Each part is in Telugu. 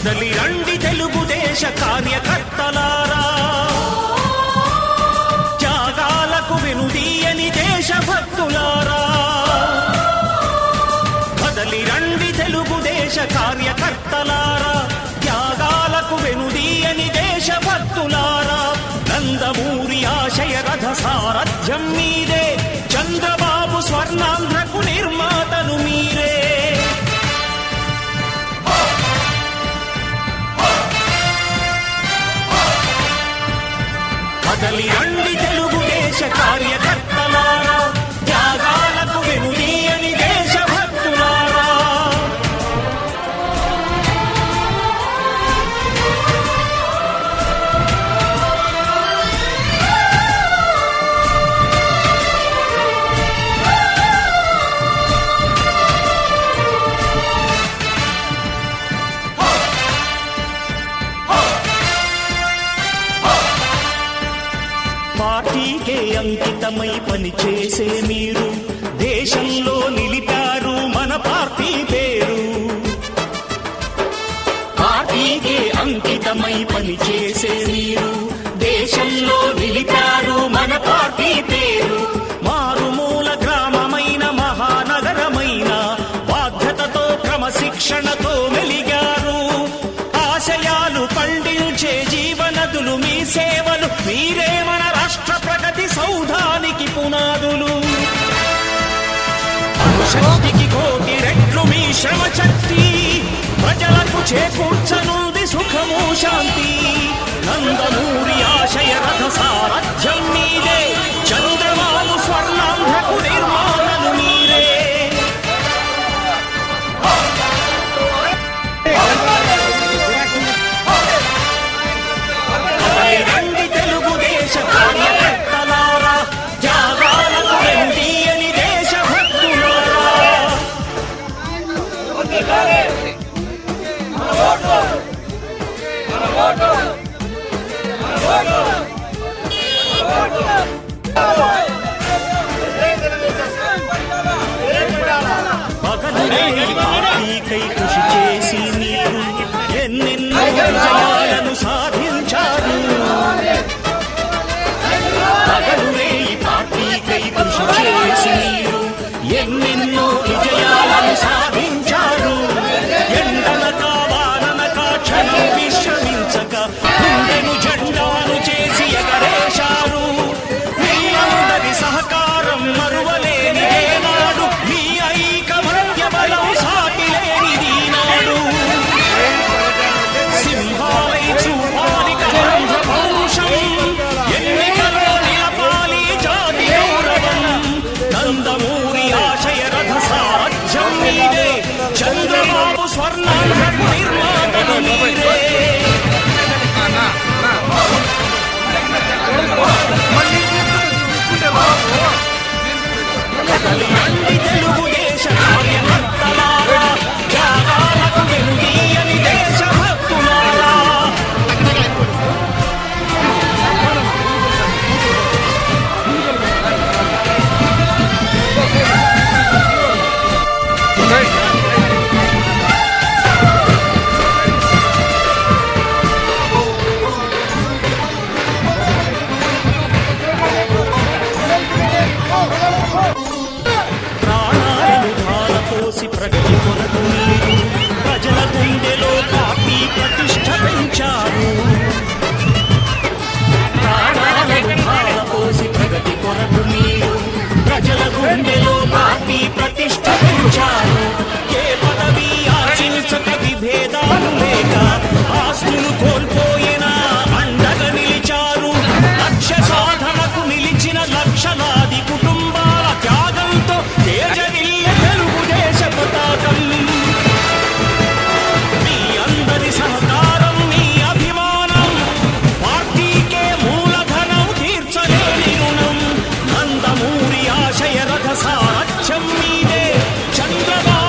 కదలి రండి తెలుగుదేశ కార్యకర్తలారా, త్యాగాలకు వెనుదీయని దేశభక్తులారా. కదలి రండి తెలుగుదేశ కార్యకర్తలారా, త్యాగాలకు వెనుదీయని దేశభక్తులారా. నందమూరి ఆశయ రథ సారథ్యం మీదే, చంద్రబాబు స్వర్ణాంధ్రకు నిర్మాతను మీరే. కదలి రండి తెలుగుదేశ కార్యకర్తలారా, త్యాగాలకు వెనుదీయని దేశభక్తులారా. పార్టీకే అంకితమై పనిచేసే మీరు దేశంలో నిలిపారు మన పార్టీ పేరు. పార్టీకే అంకితమై పనిచేసే మీరు దేశంలో నిలిపారు మన పార్టీ పేరు. మారుమూల గ్రామమైన మహానగరమైన బాధ్యతతో క్రమశిక్షణతో మెలిగారు. ఆశయాలు పండించే జీవనదులు మీ సేవలు, మీరే మన రాష్ట్ర ప్రగతి సౌధానికి పునాదులు. శక్తికి కోటి రెట్లు మీ శ్రమ శక్తి, ప్రజలకు చేకూర్చనుంది సుఖము శాంతి. నందమూరి ఆశయ రథ సారథ్యం మీదే, చంద్రబాబు స్వర్ణాంధ్రకు నిర్మాణను మీరే. రండి తెలుగుదేశ కార్యకర్తలారా, త్యాగాలకు వెనుదీయని దేశభక్తులారా. పార్టీకై కృషి చేసి మీరు ఎన్నెన్నో విజయాలను సాధించారు. పగలురే పార్టీకై కృషి చేసి మీరు ఎన్నెన్నో విజయాలను సాధించారు. ఎండనక వాననక క్షణం విశ్రమించక గుండెను జెండాను చేసి ఎగరేశారు. మీ అందరి సహకారం మరువలేని ఏనాడు, మీ ఐకమత్య బలం సాటిలేనిది నాడు. సింహాలై చూపాలి ఆంధ్ర పౌరుషం, ఎన్నికల్లో నిలపాలి జాతి గౌరవం. నందమూరి ఆశయ రథ సారథ్యం మీదే, చంద్రబాబు స్వర్ణాంధ్రకు నిర్మాతను మీరే. కదలి రండి తెలుగుదేశ కార్యకర్తలారా, త్యాగాలకు వెనుదీయని దేశభక్తులారా. ప్రాణాలను ధారపోసి ప్రగతి కొరకు మీరు ప్రజల గుండెలో పార్టీ ప్రతిష్ఠ పెంచారు. ప్రాణాలను ధారపోసి ప్రగతి కొరకు మీరు ప్రజల గుండెలో పార్టీ ప్రతిష్ఠ పెంచారు. ఏ పదవి ఆశించక విభేదాలు లేక ఆస్తులు కోల్పోయినా అండగా నిలిచారు. లక్ష్య సాధనకు నిలిచిన లక్షలాది కుటుంబాల త్యాగంతో తేజరిల్లె తెలుగుదేశ పతాకం. మీ అందరి సహకారం, మీ అభిమానం, పార్టీకే మూలధనం తీర్చలేని రుణం. నందమూరి ఆశయ రథ సారథ్యం మీదే, చంద్రబాబు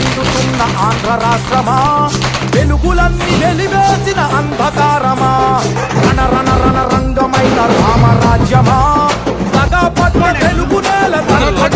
మండుతున్న ఆంధ్ర రాష్ట్రమా, వెలుగులన్నీ వెలివేసిన అంధకారమా, రణ రణ రణ రంగమైన రామరాజ్యమా, తగపట్ల తెలుగు నేల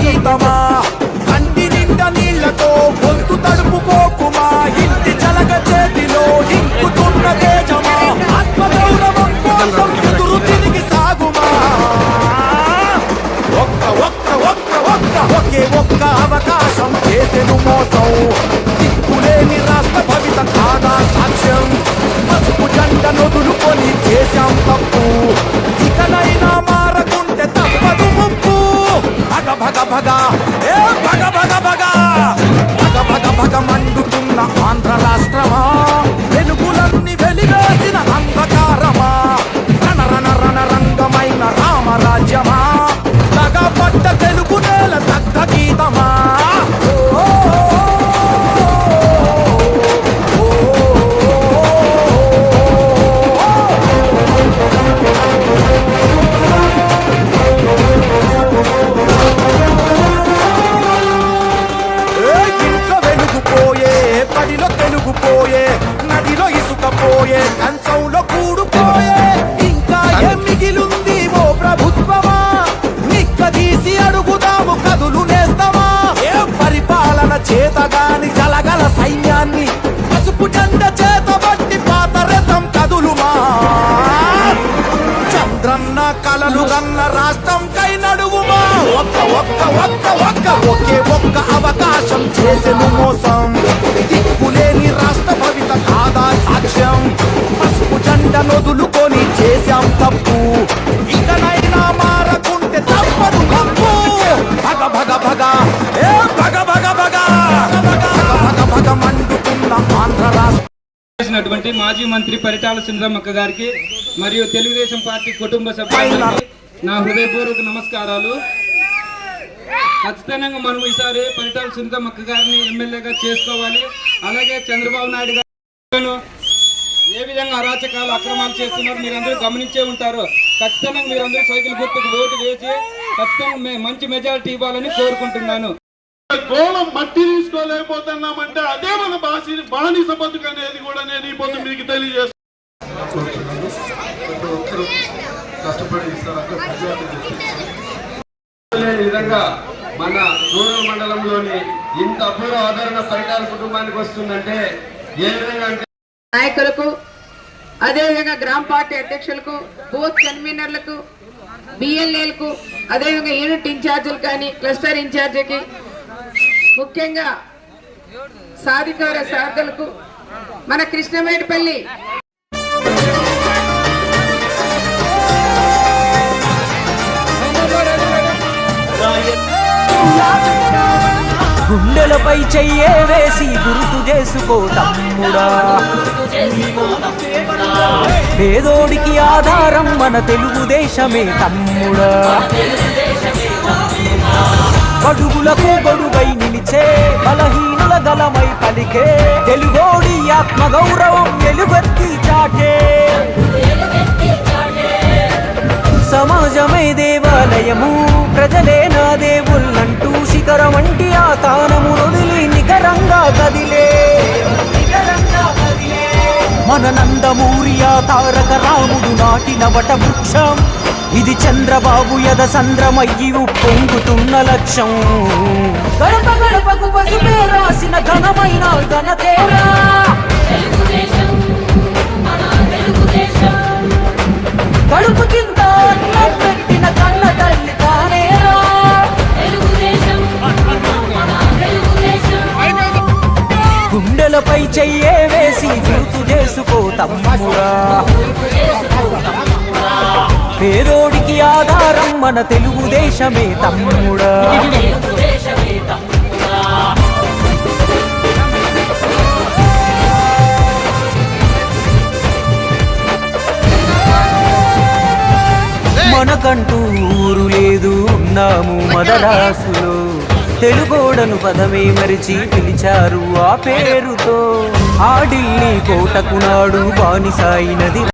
గీతమా, కంటి నిండా నీళ్లతో గొంతు తడుపుకోకుమా, ఇంటి చలక చేతిలో ఇంకుతున్న తేజమా, ఆత్మగౌరవం కోసం ఎదురు తిరిగి సాగుమా. ఒకే ఒక్క అవకాశం చేసెను మోసం, దిక్కులేని రాష్ట్ర భవిత కాదా సాక్ష్యం, పసుపు జెండ నొదులుకొని చేశాం తప్పు, ఇకనైనా మారకుంటే తప్పదు ముప్పు. భగ భగ భగ ఏ భగ భగ భగ భగ భగ భగ మండుతున్న ఆంధ్ర రాష్ట్రమా, వెలుగులన్నీ వెలివేసిన అంధకారమా, రణ రణ రణ రంగమైన రామరాజ్యమా, తగపట్ట తెలుగు నేల దగ్ధ గీతమా. ఇంట్లో వెలుగుపోయే, పడిలో తెలుగుపోయే, నదిలో ఇసుకపోయే, కంచంలో కూడుపోయే, ఇంకా ఏం మిగిలుంది ఓ ప్రభుత్వమా, నిక్కదీసి అడుగుదాము కదులు నేస్తమా. ఏ పరిపాలన చేతగాని జలగల సైన్యాన్ని పసుపు జెండ చేతబట్టి పాత రథం కదులుమా. చంద్రన్న కలలు గన్న రాష్ట్రం కై నడువుమా. ఒక్క ఒక్క ఒక్క ఒక్క ఒకే ఒక్క అవకాశం చేసెను మోసం, దిక్కులేని రాష్ట్ర భవిత కాదా సాక్ష్యం, పసుపు జెండ నొదులుకొని చేశాం తప్పు, ఇకనైనా మారకుంటే తప్పదు తప్పు. భగ భగ భగ ఏ భగ భగ భగ భగ భగ భగ మండుతున్న ఆంధ్ర రాష్ట్రం. చేసినటువంటి మాజీ మంత్రి పరిటాల సుందరమ్మక్క గారికి మరియు తెలుగుదేశం పార్టీ కుటుంబ సభ్యులకి నా హృదయపూర్వక నమస్కారాలు. ఖచ్చితంగా మనం ఈసారి పరిటాల సుందరమ్మక్క గారిని ఎమ్మెల్యేగా చేసుకోవాలి. అలాగే చంద్రబాబు నాయుడు గారు ఏ విధంగా అరాచకాలు అక్రమాలు చేస్తున్నారు మీరందరూ గమనించే ఉంటారు. ఖచ్చితంగా మీరందరూ సైకిల్ గుర్తుకు ఓటు వేసి ఖచ్చితంగా మంచి మెజారిటీ ఇవ్వాలని కోరుకుంటున్నాను. గోళం మట్టి తీసుకోలేకపోతున్నామంటే అదే మన బానిస బతుకు అనేది కూడా నేను ఈ పొద్దు మీకు తెలియజేస్తాను. విధంగా మన రూరల్ మండలంలోని ఇంత అపూర్వ ఆదరణ పరిటాల కుటుంబానికి వస్తుందంటే ఏ విధంగా అంటే నాయకులకు, అదేవిధంగా గ్రామ పార్టీ అధ్యక్షులకు, బూత్ కన్వీనర్లకు, బిఎల్ఏలకు, అదేవిధంగా యూనిట్ ఇన్ఛార్జీలు కానీ క్లస్టర్ ఇన్ఛార్జికి, ముఖ్యంగా సాధికార సాధకులకు, మన కృష్ణమేటిపల్లి గుండెలపై చెయ్యే వేసి గుర్తు చేసుకో తమ్ముడా, పేదోడికి ఆధారం మన తెలుగుదేశమే తమ్ముడా, బడుగులకు గొడుగై నిలిచే బలహీనుల గలమై పలికే తెలుగోడి ఆత్మగౌరవం ఎలుగెత్తి చాటే, సమాజమే దేవాలయము ప్రజలే నా దేవుళ్ళంటూ శిఖరమంటి ఆ స్థానము వదిలి నికరంగా కదిలే మన నందమూరి ఆ తారక రాముడు నాటిన వట వృక్షం, ఇది చంద్రబాబు యద సంద్రమయ్యి ఉప్పొంగుతున్న లక్ష్యం. గడప గడపకు పసుపే రాసిన ఘనమైన ఘనతేరా కడుపు కింద అన్నం పెట్టిన కన్న తల్లి కానేరా, గుండెలపై చెయ్యే వేసి గుర్తు చేసుకో తమ్ముడా, పేదోడికి ఆధారం మన తెలుగుదేశమే తమ్ముడా. మనకంటూ ఊరు లేదు ఉన్నాము మదరాసులో, తెలుగోడను పదమే మరిచి పిలిచారు ఆ పేరుతో, ఆ ఢిల్లీ కోటకు నాడు బానిసాయినది